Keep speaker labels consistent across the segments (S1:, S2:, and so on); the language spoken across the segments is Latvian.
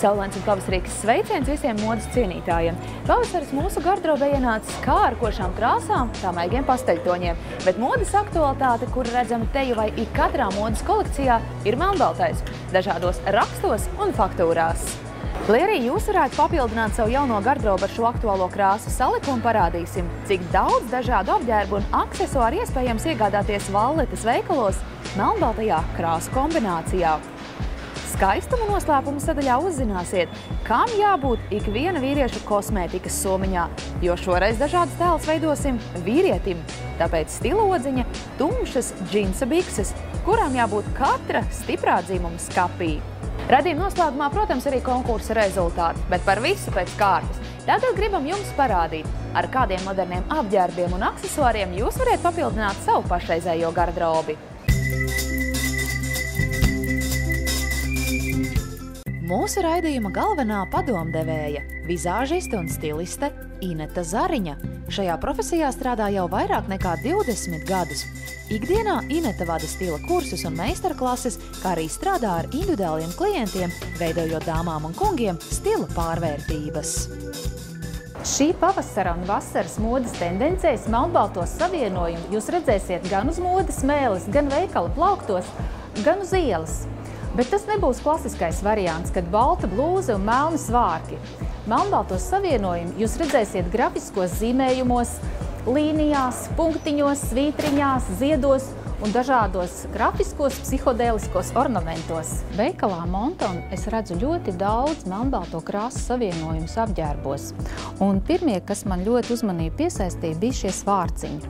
S1: Saulains un pavasarīgs sveiciens visiem modes cienītājiem. Pavasaris mūsu gardrobē ienācis kā ar košām krāsām, tā maigiem pasteļtoņiem, bet modes aktualitāte, kur redzama teju vai katrā modes kolekcijā, ir melnbaltais, dažādos rakstos un faktūrās. Lai arī jūs varētu papildināt savu jauno gardrobu ar šo aktuālo krāsu salikumu, parādīsim, cik daudz dažādu apģērbu un aksesuāru iespējams iegādāties Valletas veikalos melnbaltajā krāsu kombinācijā. Skaistuma noslēpuma sadaļā uzzināsiet, kam jābūt ikviena vīrieša kosmētikas somiņā, jo šoreiz dažādas tēlus veidosim vīrietim. Tāpēc stilodziņa, tumšas džinsa bikses, kurām jābūt katra stiprā dzimuma skapī. Raidījuma noslēgumā, protams, arī konkursa rezultāti, bet par visu pēc kārtas. Tagad gribam jums parādīt, ar kādiem moderniem apģērbiem un aksesuāriem jūs varat papildināt savu pašreizējo gardrobi. Mūsu raidījuma galvenā padomdevēja, vizāžiste un stiliste Ineta Zariņa. Šajā profesijā strādā jau vairāk nekā 20 gadus. Ikdienā Ineta vada stila kursus un meistarklases, kā arī strādā ar individuāliem klientiem, veidojot dāmām un kungiem stila pārvērtības.
S2: Šī pavasara un vasaras modes tendencēs melnbaltos savienojumu jūs redzēsiet gan uz modes mēles, gan veikala plauktos, gan uz ielas. Bet tas nebūs klasiskais variants, kad balta blūze un melni svārki. Melnbaltos savienojumu jūs redzēsiet grafiskos zīmējumos, līnijās, punktiņos, svītriņās, ziedos un dažādos grafiskos psihodēliskos ornamentos. Veikalā Monton es redzu ļoti daudz melnbalto krāsu savienojumus apģērbos. Un pirmie, kas man ļoti uzmanību piesaistīja, bija šie svārciņi.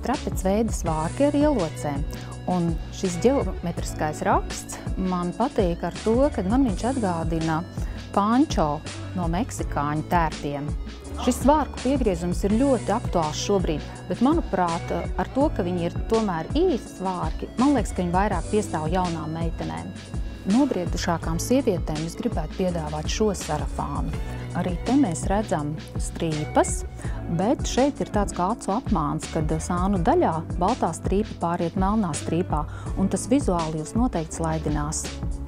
S2: Trapecveida svārki ar ielocēm. Un šis ģeometriskais raksts man patīk ar to, ka man viņš atgādina pančo no meksikāņu tērpiem. Šis svārku piegriezums ir ļoti aktuāls šobrīd, bet manuprāt, ar to, ka viņi ir tomēr īsi svārki, man liekas, ka viņi vairāk piestāv jaunām meitenēm. Nobriedušākām sievietēm es gribētu piedāvāt šo sarafānu. Arī te mēs redzam strīpas, bet šeit ir tāds kā acu apmāns, kad sānu daļā baltā strīpa pāriet melnā strīpā, un tas vizuāli jūs noteikti slaidinās.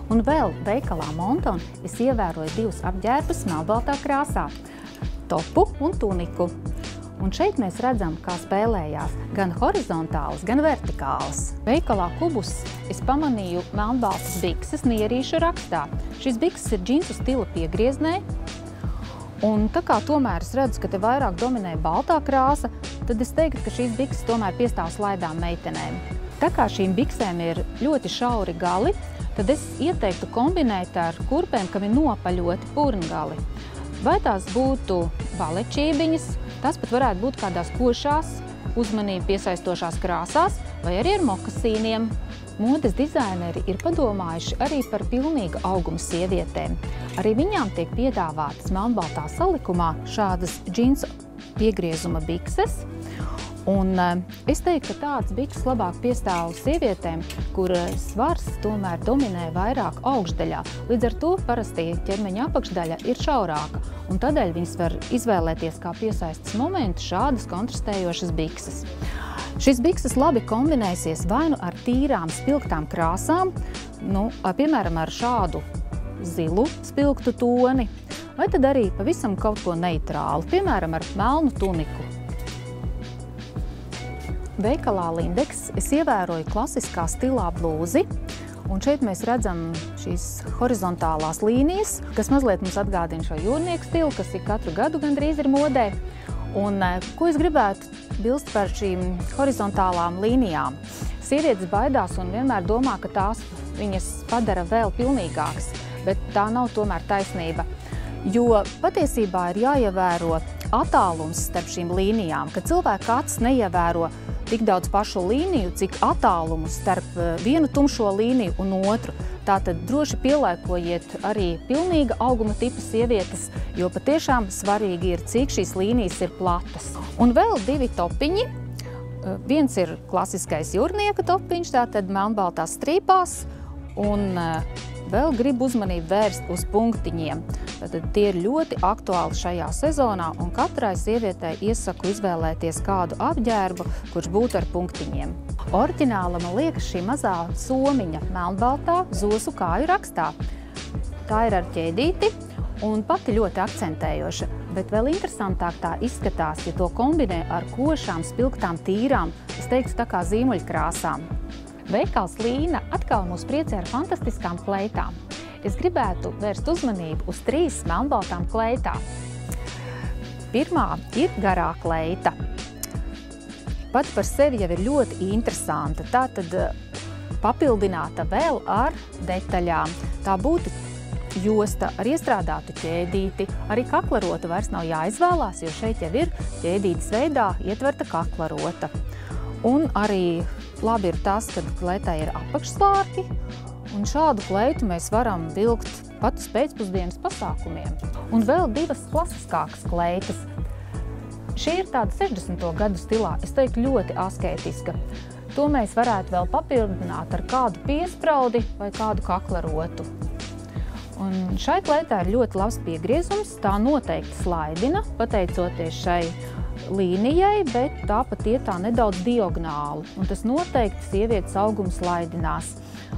S2: Un vēl veikalā Monton es ievēroju divus apģērbus melnbaltā krāsā – topu un tuniku. Un šeit mēs redzam, kā spēlējās gan horizontālas, gan vertikālas. Veikalā Kubus es pamanīju melnbaltas bikses nierīšu rakstā. Šis bikses ir džinsu stila piegrieznē. Un tā kā tomēr es redzu, ka te vairāk dominē baltā krāsa, tad es teiktu, ka šīs bikses tomēr piestāv slaidām meitenēm. Tā kā šīm biksēm ir ļoti šauri gali, tad es ieteiktu kombinēt ar kurpēm, kam ir nopaļoti purngali. Vai tās būtu balečībiņas, tas pat varētu būt kādās košās, uzmanību piesaistošās krāsās, vai arī ar mokasīniem. Modes dizaineri ir padomājuši arī par pilnīga auguma sievietēm. Arī viņām tiek piedāvātas melnbaltā salikumā šādas džinsu piegriezuma bikses. Un es teiktu, ka tāds bikses labāk piestāv sievietēm, kur svars tomēr dominē vairāk augšdaļā. Līdz ar to parasti ķermeņa apakšdaļa ir šaurāka, un tādēļ viņas var izvēlēties kā piesaistes momentu šādas kontrastējošas bikses. Šis bikses labi kombinēsies vai nu ar tīrām spilgtām krāsām, piemēram ar šādu zilu spilgtu toni, vai tad arī pavisam kaut ko neitrālu, piemēram ar melnu tuniku. Veikalā Lindex es ievēroju klasiskā stilā blūzi, un šeit mēs redzam šīs horizontālās līnijas, kas mazliet mums atgādina šo jūrnieku stilu, kas ir katru gadu gandrīz ir modē. Un ko es gribētu bilst par šīm horizontālām līnijām? Sievietes baidās un vienmēr domā, ka tās viņas padara vēl pilnīgākas, bet tā nav tomēr taisnība. Jo patiesībā ir jāievēro attālums starp šīm līnijām, ka cilvēka acis neievēro tik daudz pašu līniju, cik attālumu starp vienu tumšo līniju un otru. Tātad droši pielāgojiet arī pilnīga auguma tipa sievietes, jo patiešām svarīgi ir, cik šīs līnijas ir platas. Un vēl divi topiņi. Viens ir klasiskais jūrnieka topiņš, tātad melnbaltās strīpās, un vēl gribu uzmanību vērst uz punktiņiem. Tātad tie ir ļoti aktuāli šajā sezonā, un katrai sievietei iesaku izvēlēties kādu apģērbu, kurš būtu ar punktiņiem. Oriģināla man liekas šī mazā somiņa melnbaltā zosu kāju rakstā. Tā ir ar ķēdīti, un pati ļoti akcentējoša, bet vēl interesantāk tā izskatās, ja to kombinē ar košām, spilgtām, tīrām, es teiktu tā kā zīmuļkrāsām. Veikals Līna atkal mūs priecē ar fantastiskām kleitām. Es gribētu vērst uzmanību uz 3 melnbaltām kleitām. Pirmā ir garā kleita. Pat par sevi jau ir ļoti interesanta, tā tad papildināta vēl ar detaļām. Tā būtu josta ar iestrādātu ķēdīti, arī kaklarota vairs nav jāizvēlās, jo šeit jau ir ķēdītes veidā ietverta kaklarota. Un arī labi ir tas, ka kleitai ir apakšslārki, un šādu kleitu mēs varam vilkt pat uz pēcpusdienas pasākumiem. Un vēl 2 klasiskākas kleitas. Šī ir tāda 60. gadu stilā, es teiktu ļoti asketiska. To mēs varētu vēl papildināt ar kādu piespraudi vai kādu kaklarotu. Un šai kleitā ir ļoti labs piegriezums, tā noteikti slaidina, pateicoties šai līnijai, bet tā pat iet tā nedaudz diagonāli, un tas noteikti sievietes augumu slaidinās.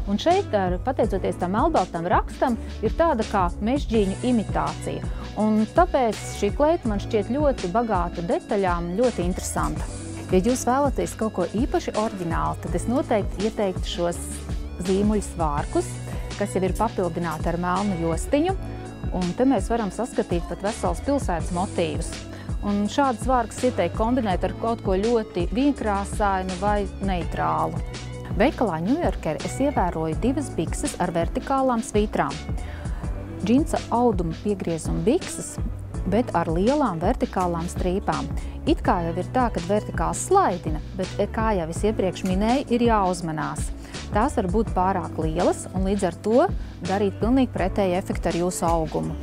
S2: Un šeit, pateicoties tam melnbaltam rakstam, ir tāda kā mežģīņu imitācija. Un tāpēc šī kleita man šķiet ļoti bagāta detaļām, ļoti interesanta. Ja jūs vēlaties kaut ko īpaši oriģinālu, tad es noteikti ieteiktu šos zīmuļu svārkus, kas jau ir papildināti ar melnu jostiņu, un te mēs varam saskatīt pat veselas pilsētas motīvus. Un šādas svārkus ieteiktu kombinēt ar kaut ko ļoti vienkrāsainu vai neitrālu. Veikalā Ņujorker es ievēroju 2 bikses ar vertikālām svītrām. Džinsa auduma piegriezuma bikses, bet ar lielām vertikālām strīpām. It kā jau ir tā, ka vertikāls slaidina, bet, kā jau es iepriekš minēju, ir jāuzmanās. Tās var būt pārāk lielas un līdz ar to darīt pilnīgi pretēju efektu ar jūsu augumu.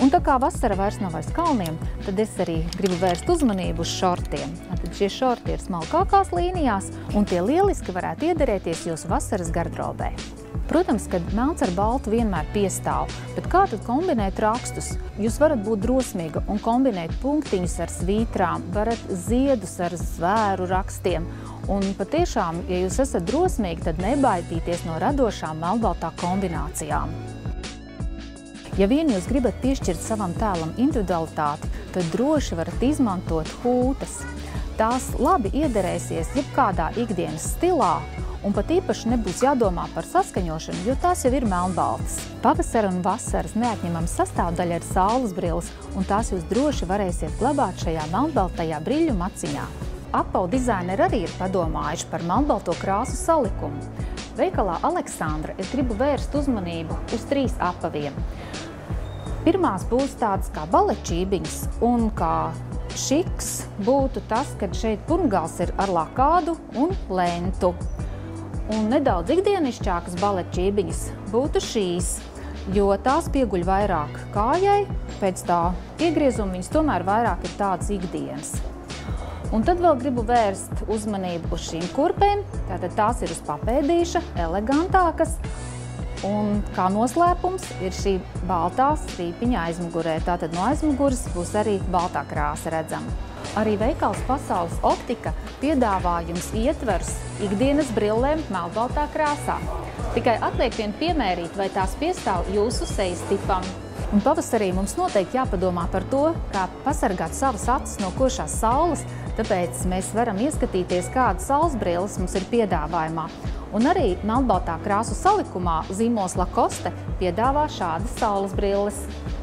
S2: Un tā kā vasara vairs nav aiz kalniem, tad es arī gribu vērst uzmanību uz šortiem. Tad šie šorti ir smalkākās līnijās, un tie lieliski varētu iederēties jūsu vasaras gardrobē. Protams, ka melns ar baltu vienmēr piestāv, bet kā tad kombinēt rakstus? Jūs varat būt drosmīga un kombinēt punktiņus ar svītrām, varat ziedus ar zvēru rakstiem. Un patiešām, ja jūs esat drosmīgi, tad nebaidīties no radošām melnbaltā kombinācijām. Ja vien jūs gribat piešķirt savam tēlam individualitāti, tad droši varat izmantot hūtes. Tās labi iederēsies jebkādā ikdienas stilā, un pat īpaši nebūs jādomā par saskaņošanu, jo tās jau ir melnbaltas. Pavasara un vasaras neatņemama sastāvdaļa ir saules brilles, un tās jūs droši varēsiet glabāt šajā melnbaltajā briļu maciņā. Apavu dizaineri arī ir padomājuši par melnbalto krāsu salikumu. Veikalā Aleksandra es gribu vērst uzmanību uz 3 apaviem. Pirmās būs tādas kā balečībiņas, un kā šiks būtu tas, kad šeit purngals ir ar lakādu un lentu. Un nedaudz ikdienišķākas balečībiņas būtu šīs, jo tās pieguļ vairāk kājai, pēc tā piegriezuma viņas tomēr vairāk ir tādas ikdienas. Un tad vēl gribu vērst uzmanību uz šīm kurpēm, tātad tās ir uz papēdīša, elegantākas, un kā noslēpums ir šī baltā strīpiņa aizmugurē, tātad no aizmuguras būs arī baltā krāsa redzama. Arī veikals Pasaules optika piedāvā jums ietvers ikdienas brillēm melnbaltā krāsā. Tikai atliek vien piemērīt, vai tās piestāv jūsu sejas tipam. Un pavasarī mums noteikti jāpadomā par to, kā pasargāt savas acis no košās saules, tāpēc mēs varam ieskatīties, kādas saules brilles mums ir piedāvājumā. Un arī melnbaltā krāsu salikumā zīmols Lacoste piedāvā šādas saules brilles.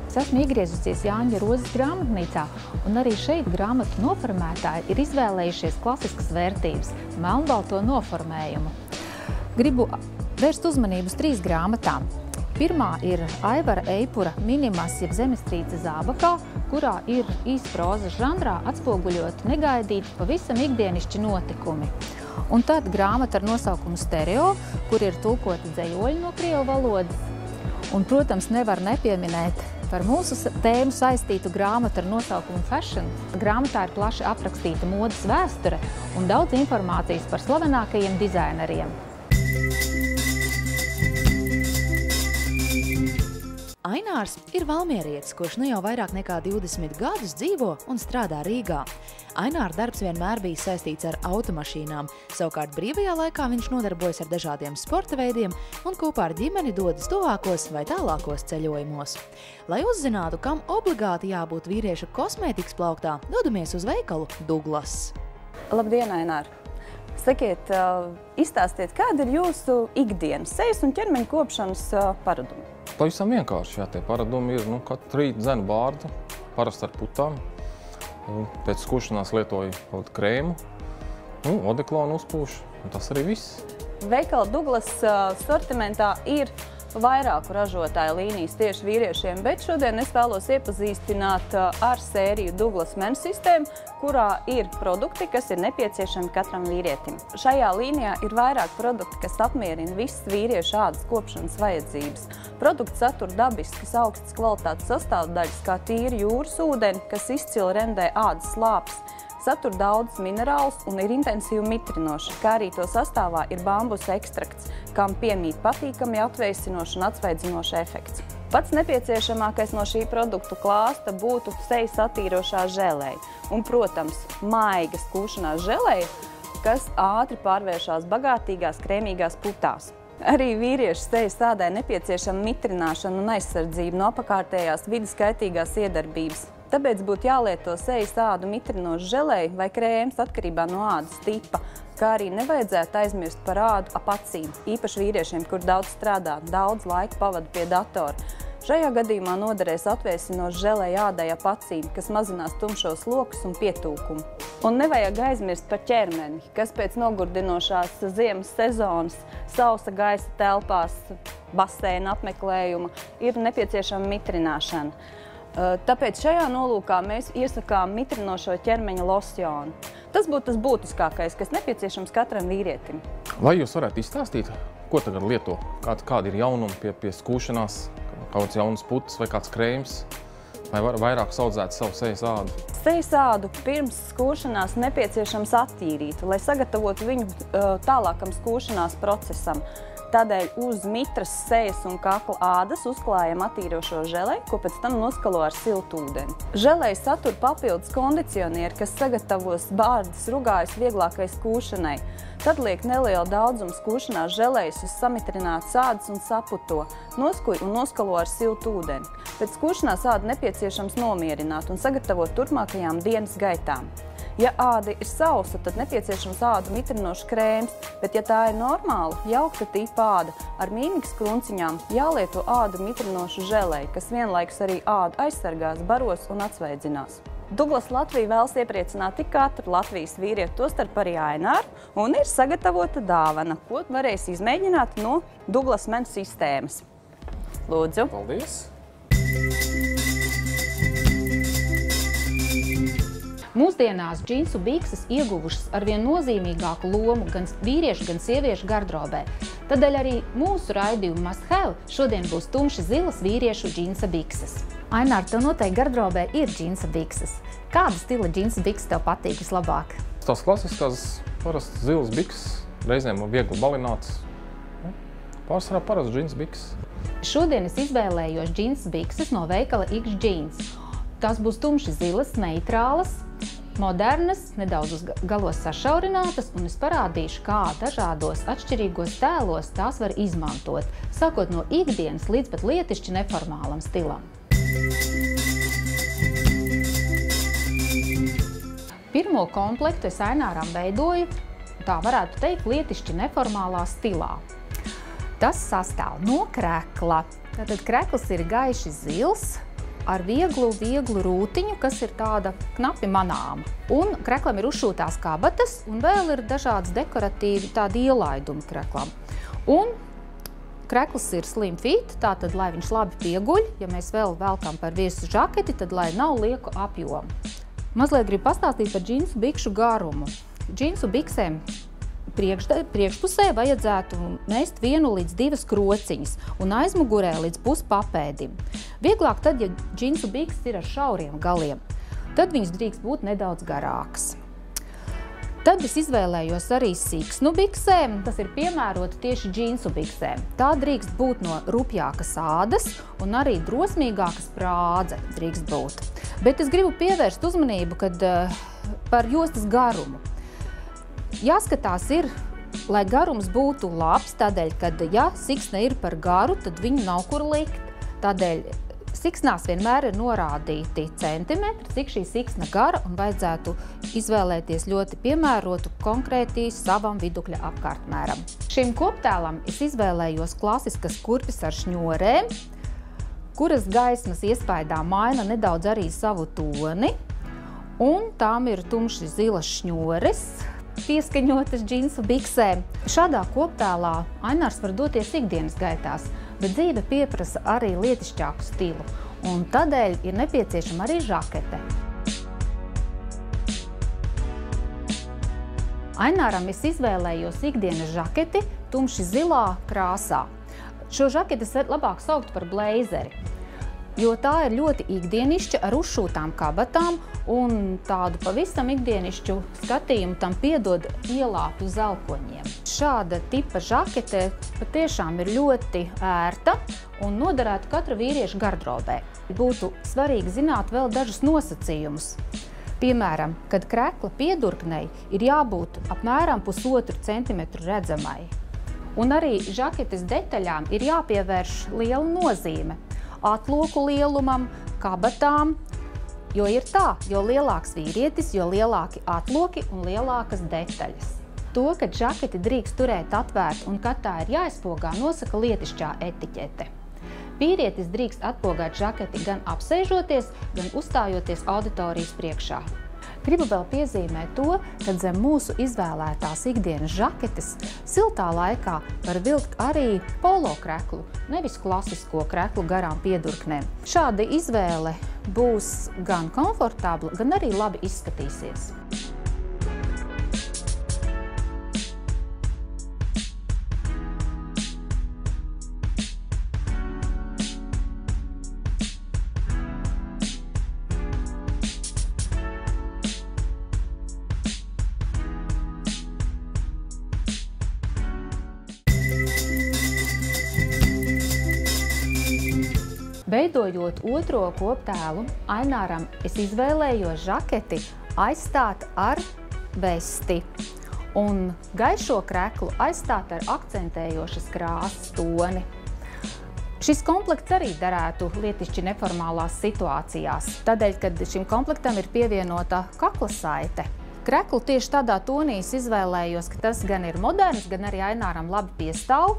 S2: Es esmu iegriezusies Jāņa Rozes grāmatnīcā, un arī šeit grāmatu noformētāji ir izvēlējušies klasiskas vērtības – melnbalto noformējumu. Gribu vērst uzmanību uz 3 grāmatām. Pirmā ir Aivara Eipura Minimas jeb Zemestrīce zābakā, kurā ir īsproza žanrā atspoguļot negaidīti pavisam ikdienišķi notikumi. Un tad grāmata ar nosaukumu Stereo, kur ir tulkoti dzejoļi no krievu valodas. Un, protams, nevar nepieminēt par mūsu tēmu saistītu grāmatu ar nosaukumu Fashion. Grāmatā ir plaši aprakstīta modes vēsture un daudz informācijas par slavenākajiem dizaineriem.
S1: Aina Ainārs ir valmierietis, kurš nu jau vairāk nekā 20 gadus dzīvo un strādā Rīgā. Aināra darbs vienmēr bija saistīts ar automašīnām, savukārt brīvajā laikā viņš nodarbojas ar dažādiem sporta veidiem un kopā ar ģimeni dodas tuvākos vai tālākos ceļojumos. Lai uzzinātu, kam obligāti jābūt vīrieša kosmētikas plauktā, dodamies uz veikalu Douglas.
S3: Labdien, Ainār! Sakiet, izstāstiet, kāda ir jūsu ikdienas sejas un ķermeņa kopšanas paradumi?
S4: Pavisam vienkārši, jā, tie paradumi ir, katru rītu dzenu bārdu, parasti ar putām. Pēc skušanās lietoju krēmu, odeklonu uzpūšu, un tas arī viss.
S3: Veikala Douglas sortimentā ir vairāku ražotāju līnijas tieši vīriešiem, bet šodien es vēlos iepazīstināt ar sēriju Douglas Men sistēmu, kurā ir produkti, kas ir nepieciešami katram vīrietim. Šajā līnijā ir vairāk produkti, kas apmierina visas vīriešu ādas kopšanas vajadzības. Produkti satur dabiskas augstas kvalitātes sastāvdaļas, kā tīri jūras ūdeni, kas izcili rendē ādas slāpes, satur daudz minerālus un ir intensīvi mitrinoši, kā arī to sastāvā ir bambusa ekstrakts, kam piemīt patīkami atveisinošs un atsvaidzinošs efekts. Pats nepieciešamākais no šī produktu klāsta būtu sejas attīrošā želeja un, protams, maiga skūšanās želeja, kas ātri pārvēršās bagātīgās krēmīgās putās. Arī vīriešu sejas ādai nepieciešama mitrināšana un aizsardzība no apkārtējās vides kaitīgās iedarbības. Tāpēc būtu jālieto sejas ādu mitrinošu želeju vai krēms atkarībā no ādas tipa, kā arī nevajadzētu aizmirst par ādu ap acīm, īpaši vīriešiem, kur daudz strādā, daudz laika pavada pie datora. Šajā gadījumā noderēs atvēsinoša želeja ādai ap acīm, kas mazinās tumšos lokus un pietūkumu. Un nevajag aizmirst par ķermeni, kas pēc nogurdinošās ziemas sezonas, sausa gaisa telpās, baseina apmeklējuma ir nepieciešama mitrināšana. Tāpēc šajā nolūkā mēs iesakām mitrinošo ķermeņa losjonu. Tas būtu tas būtiskākais, kas nepieciešams katram vīrietim.
S4: Vai jūs varētu izstāstīt, ko tagad lieto? Kādi ir jaunumi pie skūšanās, kāds jaunas putas vai kāds krēms? Vai vairāk audzēt savu sejas ādu?
S3: Sejas ādu pirms skūšanās nepieciešams attīrīt, lai sagatavotu viņu tālākam skūšanās procesam. Tādēļ uz mitras, sejas un kakla ādas uzklājam attīrošo želeju, ko pēc tam noskalo ar siltu ūdeni. Želeja satur papildus kondicionieri, kas sagatavos bārdas rugājus vieglākai skūšanai. Tad liek nelielu daudzumu skūšanās želejas uz samitrinātas ādas un saputo, noskuj un noskalo ar siltu ūdeni. Pēc skūšanās ādu nepieciešams nomierināt un sagatavot turpmākajām dienas gaitām. Ja āda ir sausa, tad nepieciešams ādu mitrinošs krēms, bet ja tā ir normāla, jaukta tipa āda, ar mīmikas krunciņām jālieto ādu mitrinošu želeju, kas vienlaikus arī ādu aizsargās, baros un atsveidzinās. Douglas Latvija vēlas iepriecināt tik katru Latvijas vīrieti, tostarp arī Aināru, un ir sagatavota dāvana, ko varēs izmēģināt no Douglas Men sistēmas. Lūdzu!
S4: Paldies!
S2: Mūsdienās džinsu bikses ieguvušas arvien nozīmīgāku lomu gan vīriešu, gan sieviešu gardrobē. Tādēļ arī mūsu raidījuma Must Have šodien būs tumši zilas vīriešu džinsa bikses. Ainār, tev noteikti gardrobē ir džinsa bikses. Kāda stila džinsa bikses tev patīk vislabāk?
S4: Tās klasiskās parasti zilas bikses, reizēm viegli balināts. Pārsvarā parasti džinsa bikses.
S2: Šodien es izvēlējos džinsa bikses no veikala X Jeans. Tās būs tumši zilas, neitrālas, modernas, nedaudz uz galos sašaurinātas, un es parādīšu, kā dažādos atšķirīgos tēlos tās var izmantot, sākot no ikdienas līdz pat lietišķi neformālam stilam. Pirmo komplektu es Aināram veidoju, tā varētu teikt, lietišķi neformālā stilā. Tas sastāv no krekla. Tātad krekls ir gaiši zils, ar vieglu rūtiņu, kas ir tāda knapi manāma. Un kreklam ir uzšūtās kabatas, un vēl ir dažādas dekoratīvi tādi ielaidumi kreklam. Un krekls ir slim fit, tātad, lai viņš labi pieguļ, ja mēs vēl velkam par virsmu žaketi, tad lai nav lieku apjomu. Mazliet gribu pastāstīt par džinsu bikšu garumu. Džinsu biksēm priekšpusē vajadzētu mest 1 līdz 2 krociņas un aizmugurē līdz puspapēdim. Vieglāk tad, ja džinsu bikses ir ar šauriem galiem, tad viņas drīkst būt nedaudz garākas. Tad es izvēlējos arī siksnu biksēm. Tas ir piemēroti tieši džinsu biksēm. Tā drīkst būt no rupjākas ādas un arī drosmīgākas prādze drīkst būt. Bet es gribu pievērst uzmanību, par jostas garumu. Jāskatās ir, lai garums būtu labs, tādēļ, kad ja siksna ir par garu, tad viņu nav kur likt. Tādēļ siksnās vienmēr ir norādīti centimetri, cik šī siksna gara, un vajadzētu izvēlēties ļoti piemērotu konkrēti savam vidukļa apkārtmēram. Šim koptēlam es izvēlējos klasiskas kurpes ar šņorēm, kuras gaismas iespaidā maina nedaudz arī savu toni, un tām ir tumši zilas šņores, pieskaņotas džinsu biksēm. Šādā koptēlā Ainārs var doties ikdienas gaitās, bet dzīve pieprasa arī lietišķāku stilu, un tādēļ ir nepieciešama arī žakete. Aināram es izvēlējos ikdienas žaketi tumši zilā krāsā. Šo žaketi es labāk saukt par blazeri, jo tā ir ļoti ikdienišķa ar uzšūtām kabatām, un tādu pavisam ikdienišķu skatījumu tam piedod ielāpu zelkoņiem. Šāda tipa žakete patiešām ir ļoti ērta un noderētu katra vīrieša gardrobē. Būtu svarīgi zināt vēl dažus nosacījumus. Piemēram, kad krekla piedurknei ir jābūt apmēram 1,5 centimetru redzamai. Un arī žaketes detaļām ir jāpievērš liela nozīme. Atloku lielumam, kabatām, jo ir tā, jo lielāks vīrietis, jo lielāki atloki un lielākas detaļas. To, ka žaketi drīkst turēt atvērtu un kad tā ir jāizpogā, nosaka lietišķā etiķete. Vīrietis drīkst atpogāt žaketi gan apsēžoties, gan uzstājoties auditorijas priekšā. Gribu vēl piezīmēt to, ka zem mūsu izvēlētās ikdienas žaketes siltā laikā var vilkt arī polo kreklu, nevis klasisko kreklu garām piedurknēm. Šāda izvēle būs gan komfortabla, gan arī labi izskatīsies. Veidojot otro koptēlu, Aināram es izvēlējos žaketi aizstāt ar vesti un gaišo kreklu aizstāt ar akcentējošas krāsas toni. Šis komplekts arī derētu lietišķi neformālās situācijās, tādēļ, kad šim komplektam ir pievienota kakla saite. Kreklu tieši tādā tonī es izvēlējos, ka tas gan ir moderns, gan arī Aināram labi piestāv.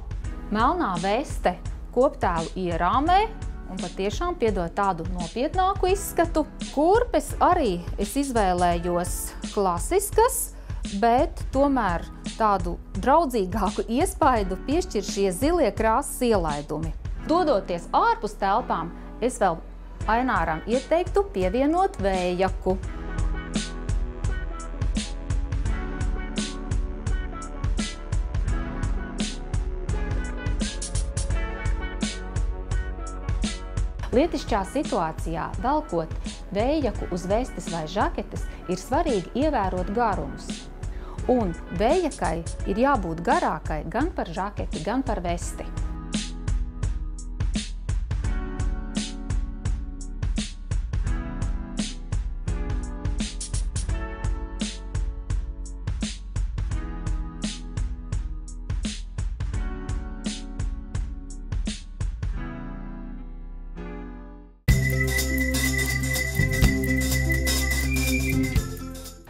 S2: Melnā veste koptēlu ierāmē un patiešām piedod tādu nopietnāku izskatu. Kurpes arī es izvēlējos klasiskas, bet tomēr tādu draudzīgāku iespaidu piešķir šie zilie krāsas ielaidumi. Dodoties ārpus telpām, es vēl Aināram ieteiktu pievienot vējjaku. Lietišķā situācijā, velkot vējjaku uz vestes vai žaketes, ir svarīgi ievērot garumus. Un vējjakai ir jābūt garākai gan par žaketi, gan par vesti.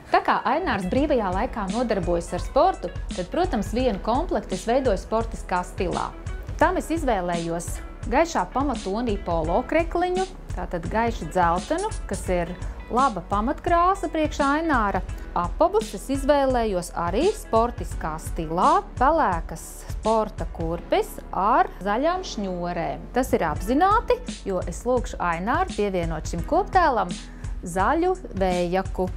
S2: Tā kā Ainārs brīvajā laikā nodarbojas ar sportu, tad, protams, vienu komplektu es veidoju sportiskā stilā. Tam es izvēlējos gaišā pamatonī polo krekliņu, tātad gaiši dzeltenu, kas ir laba pamatkrāsa priekš Aināra. Apabus es izvēlējos arī sportiskā stilā, pelēkas sporta kurpes ar zaļām šņorēm. Tas ir apzināti, jo es lūkšu Aināru pievienot šim koptēlam zaļu vējjaku.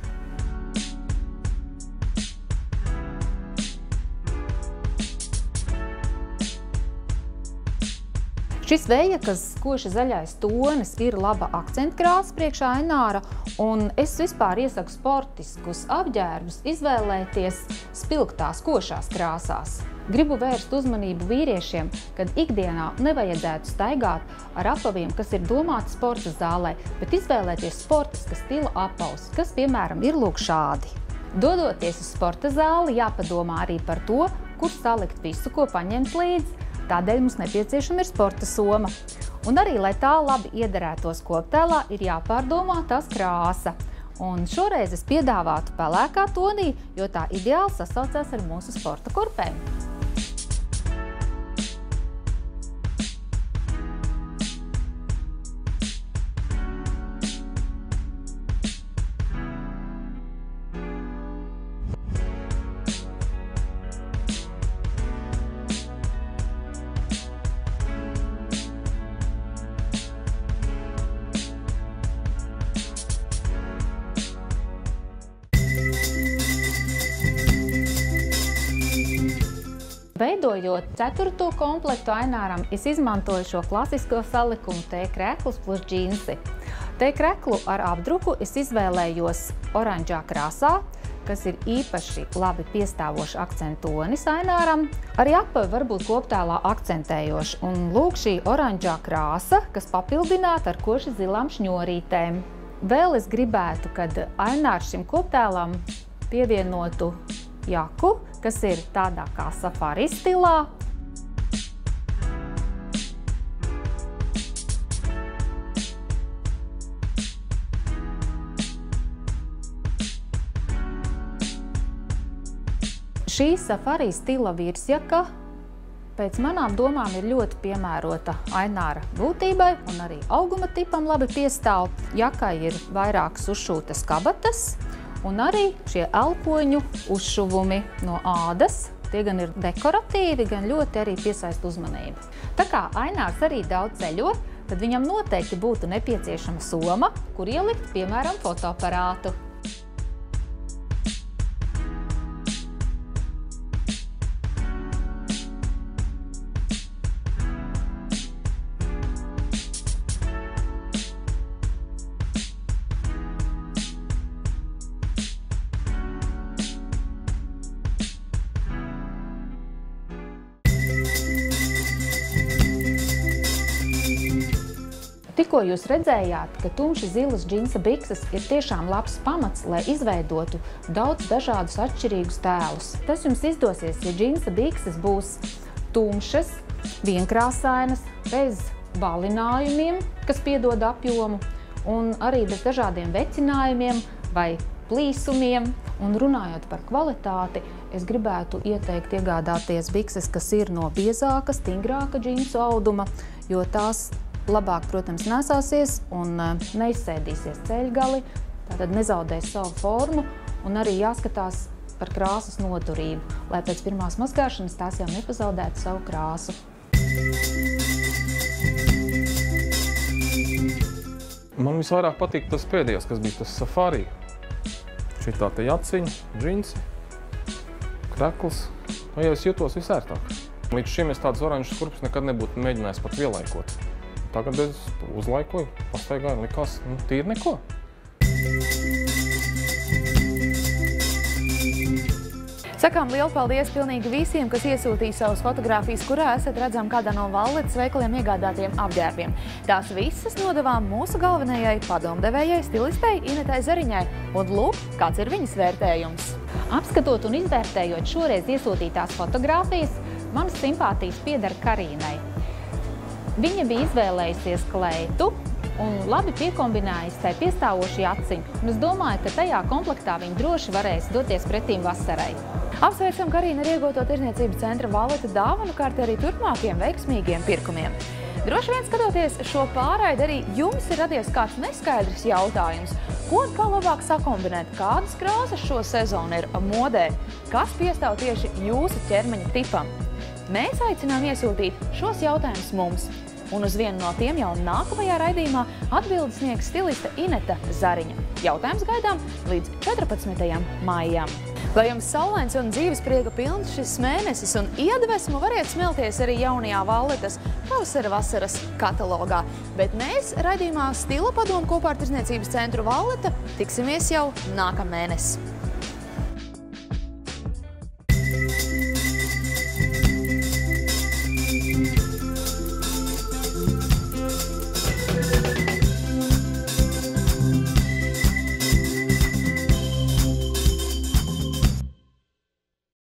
S2: Šis vējakas koši zaļais tonis ir laba akcentkrāsa priekš Aināra, un es vispār iesaku sportiskus apģērbus izvēlēties spilgtās košās krāsās. Gribu vērst uzmanību vīriešiem, kad ikdienā nevajadzētu staigāt ar apaviem, kas ir domāti sporta zālē, bet izvēlēties sportiska stila apavus, kas, piemēram, ir lūk šādi. Dodoties uz sporta zāli, jāpadomā arī par to, kur salikt visu, ko paņemt līdzi. Tādēļ mums nepieciešama ir sporta soma. Un arī, lai tā labi iederētos koptēlā, ir jāpārdomā tās krāsa. Un šoreiz es piedāvātu pelēkā tonī, jo tā ideāli sasaucās ar mūsu sporta kurpēm. Veidojot 4. komplektu Aināram, es izmantoju šo klasisko salikumu T-krekls plus džinsi. T-kreklu ar apdruku es izvēlējos oranžā krāsā, kas ir īpaši labi piestāvošs akcentonis Aināram. Arī apavi var būt koptēlā akcentējoši. Un lūk šī oranžā krāsa, kas papildināta ar koši zilām šņorītēm. Vēl es gribētu, kad Ainārs šim koptēlam pievienotu jaku, kas ir tādā kā safari stilā. Šī safari stila virsjaka pēc manām domām ir ļoti piemērota Aināra būtībai un arī auguma tipam labi piestāv. Jakai ir vairākas uzšūtas kabatas. Un arī šie elpoņu uzšuvumi no ādas, tie gan ir dekoratīvi, gan ļoti arī piesaista uzmanību. Tā kā Ainārs arī daudz ceļo, tad viņam noteikti būtu nepieciešama soma, kur ielikt, piemēram, fotoaparātu. Tikko jūs redzējāt, ka tumši zilas džinsa bikses ir tiešām labs pamats, lai izveidotu daudz dažādus atšķirīgus tēlus. Tas jums izdosies, ja džinsa bikses būs tumšas, vienkrāsainas, bez balinājumiem, kas piedod apjomu, un arī bez dažādiem vecinājumiem vai plīsumiem. Un runājot par kvalitāti, es gribētu ieteikt iegādāties bikses, kas ir no biezāka, stingrāka džinsu auduma, jo tās labāk, protams, nesāsies un neizsēdīsies ceļgali, tātad nezaudēs savu formu, un arī jāskatās par krāsas noturību, lai pēc pirmās mazgāšanas tās jau nepazaudētu savu krāsu.
S4: Man visvairāk patīk tas pēdējais, kas bija tas safari. Šitā te jaciņa, džinsi, krekls, nu jau es jūtos visērtāk. Līdz šim es tādas oranžas kurpes nekad nebūtu mēģinājis pat ielaikot. Tagad es uzlaikoju, pastaigāju un likās, tīri neko.
S1: Sakām lielu paldies pilnīgi visiem, kas iesūtīja savas fotogrāfijas, kurā esat redzam kādā no Valletas veikaliem iegādātiem apģērbiem. Tās visas nodevām mūsu galvenajai padomdevējai stilistei Inetai Zariņai. Un lūk, kāds ir viņas vērtējums.
S2: Apskatot un izvērtējot šoreiz iesūtītās fotogrāfijas, manas simpātijas pieder Karīnai. Viņa bija izvēlējusies kleitu un labi piekombinējusi tai piestāvošu jaciņu. Un es domāju, ka tajā komplektā viņa droši varēs doties pretīm vasarai.
S1: Apsveicam Karīnu ar iegūto tirdzniecības centra Valleta dāvanu kārti arī turpmākiem veiksmīgiem pirkumiem. Droši vien skatoties šo pārraidi, arī jums ir radies kāds neskaidrs jautājums. Ko kā labāk sakombinēt? Kādas krāsas šo sezonu ir modē? Kas piestāv tieši jūsu ķermeņa tipam? Mēs aicinām iesūtīt šos jautājumus mums. Un uz vienu no tiem jau nākamajā raidījumā atbildes sniegs stiliste Ineta Zariņa. Jautājums gaidām līdz 14. maijam. Lai jums saulains un dzīvesprieka pilns šis mēnesis un iedvesmu variet smelties arī jaunajā Valletas pavasara vasaras katalogā. Bet mēs raidījumā Stila padomu kopā ar Tirdzniecības centru Valleta tiksimies jau nākamēnes.